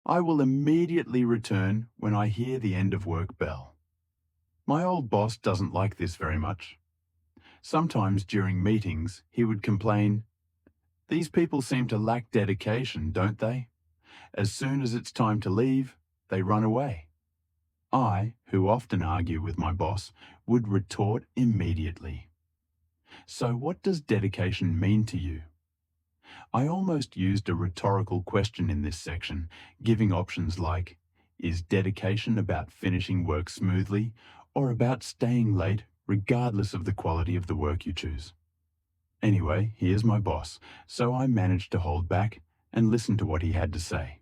I will immediately return when I hear the end of work bell. My old boss doesn't like this very much. Sometimes during meetings, he would complain, "These people seem to lack dedication, don't they? As soon as it's time to leave, they run away." I, who often argue with my boss, would retort immediately, "So what does dedication mean to you?" I almost used a rhetorical question in this section, giving options like, is dedication about finishing work smoothly or about staying late regardless of the quality of the work you choose? Anyway, here's my boss, so I managed to hold back and listen to what he had to say.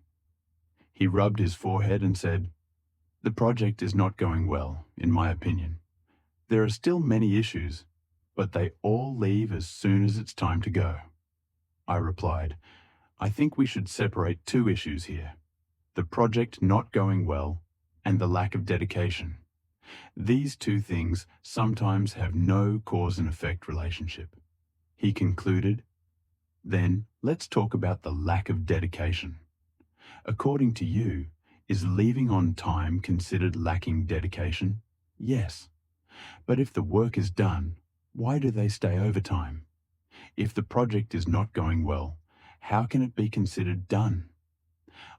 He rubbed his forehead and said, "The project is not going well, in my opinion. There are still many issues, but they all leave as soon as it's time to go." I replied, "I think we should separate two issues here: the project not going well and the lack of dedication. These two things sometimes have no cause and effect relationship." He concluded, "Then let's talk about the lack of dedication. According to you, is leaving on time considered lacking dedication?" "Yes. But if the work is done, why do they stay overtime? If the project is not going well, how can it be considered done?"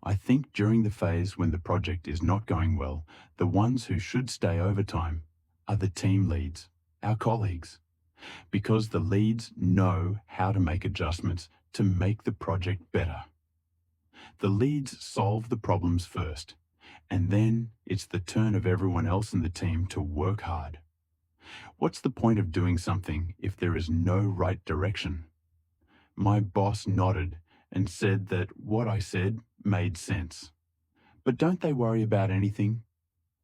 I think during the phase when the project is not going well, the ones who should stay overtime are the team leads, our colleagues, because the leads know how to make adjustments to make the project better. The leads solve the problems first, and then it's the turn of everyone else in the team to work hard. What's the point of doing something if there is no right direction? My boss nodded and said that what I said made sense. "But don't they worry about anything?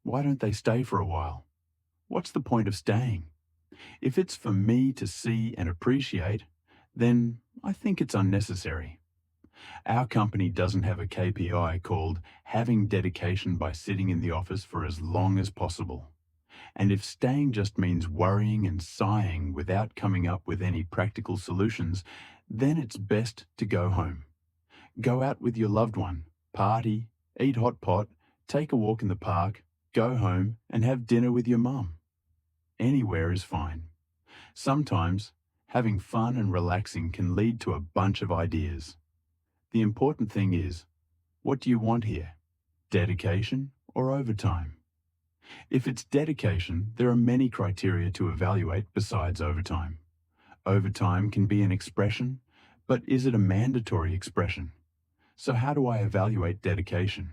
Why don't they stay for a while? What's the point of staying? If it's for me to see and appreciate, then I think it's unnecessary. Our company doesn't have a KPI called having dedication by sitting in the office for as long as possible. And if staying just means worrying and sighing without coming up with any practical solutions, then it's best to go home. Go out with your loved one, party, eat hot pot, take a walk in the park, go home and have dinner with your mum. Anywhere is fine. Sometimes, having fun and relaxing can lead to a bunch of ideas. The important thing is, what do you want here? Dedication or overtime? If it's dedication, there are many criteria to evaluate besides overtime. Overtime can be an expression, but is it a mandatory expression? So how do I evaluate dedication?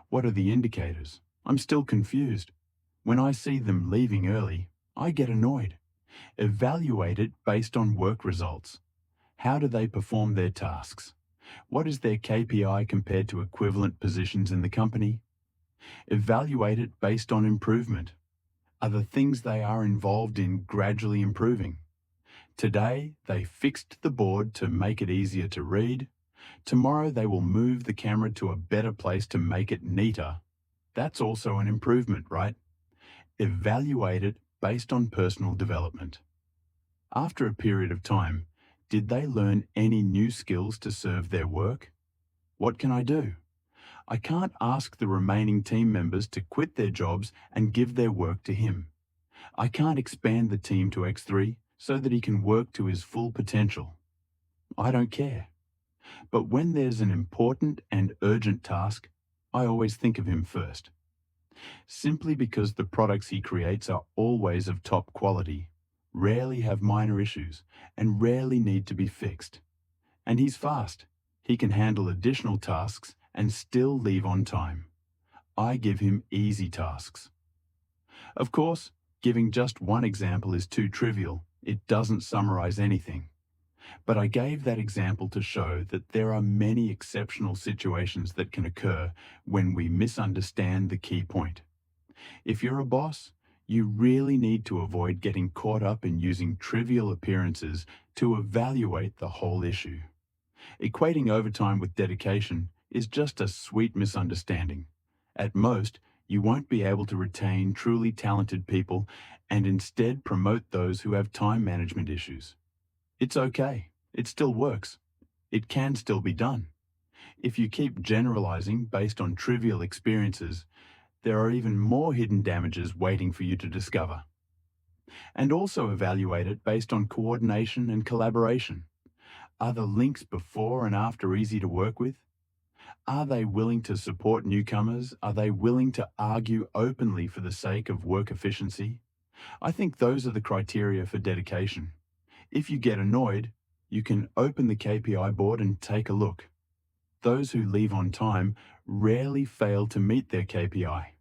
What are the indicators? I'm still confused. When I see them leaving early, I get annoyed. Evaluate it based on work results. How do they perform their tasks? What is their KPI compared to equivalent positions in the company? Evaluate it based on improvement. Are the things they are involved in gradually improving? Today, they fixed the board to make it easier to read. Tomorrow, they will move the camera to a better place to make it neater. That's also an improvement, right? Evaluate it based on personal development. After a period of time, did they learn any new skills to serve their work? What can I do? I can't ask the remaining team members to quit their jobs and give their work to him. I can't expand the team to X3 so that he can work to his full potential. I don't care. But when there's an important and urgent task, I always think of him first. Simply because the products he creates are always of top quality, rarely have minor issues, and rarely need to be fixed. And he's fast. He can handle additional tasks and still leave on time. I give him easy tasks. Of course, giving just one example is too trivial. It doesn't summarize anything. But I gave that example to show that there are many exceptional situations that can occur when we misunderstand the key point. If you're a boss, you really need to avoid getting caught up in using trivial appearances to evaluate the whole issue. Equating overtime with dedication is just a sweet misunderstanding. At most, you won't be able to retain truly talented people and instead promote those who have time management issues. It's okay. It still works. It can still be done. If you keep generalizing based on trivial experiences, there are even more hidden damages waiting for you to discover. And also evaluate it based on coordination and collaboration. Are the links before and after easy to work with? Are they willing to support newcomers? Are they willing to argue openly for the sake of work efficiency? I think those are the criteria for dedication. If you get annoyed, you can open the KPI board and take a look. Those who leave on time rarely fail to meet their KPI.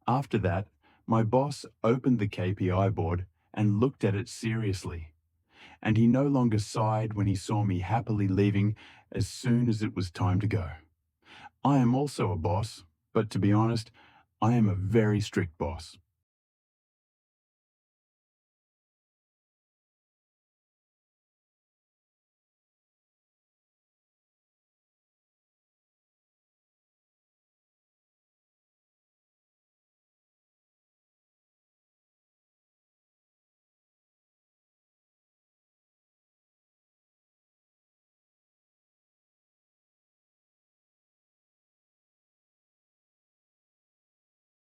After that, my boss opened the KPI board and looked at it seriously, and he no longer sighed when he saw me happily leaving as soon as it was time to go. I am also a boss, but to be honest, I am a very strict boss.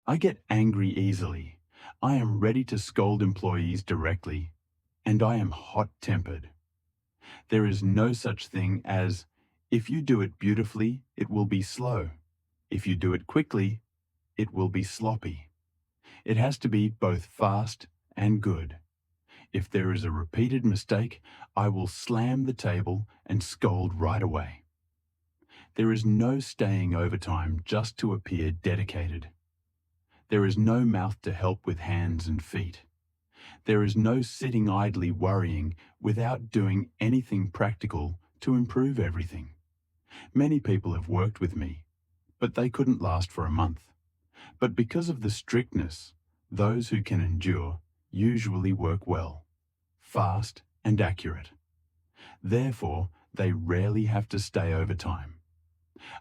I get angry easily. I am ready to scold employees directly, and I am hot-tempered. There is no such thing as, if you do it beautifully, it will be slow. If you do it quickly, it will be sloppy. It has to be both fast and good. If there is a repeated mistake, I will slam the table and scold right away. There is no staying overtime just to appear dedicated. There is no mouth to help with hands and feet. There is no sitting idly worrying without doing anything practical to improve everything. Many people have worked with me, but they couldn't last for a month. But because of the strictness, those who can endure usually work well, fast and accurate. Therefore, they rarely have to stay overtime.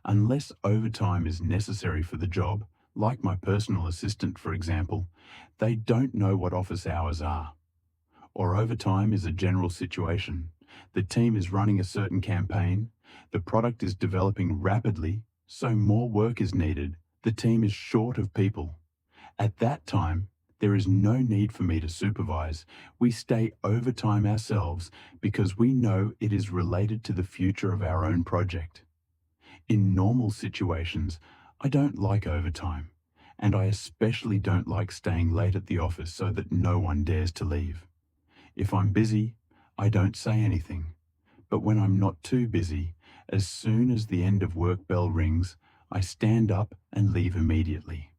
Unless overtime is necessary for the job, like my personal assistant, for example, they don't know what office hours are. Or overtime is a general situation. The team is running a certain campaign, the product is developing rapidly, so more work is needed, the team is short of people. At that time, there is no need for me to supervise. We stay overtime ourselves because we know it is related to the future of our own project. In normal situations, I don't like overtime, and I especially don't like staying late at the office so that no one dares to leave. If I'm busy, I don't say anything, but when I'm not too busy, as soon as the end of work bell rings, I stand up and leave immediately.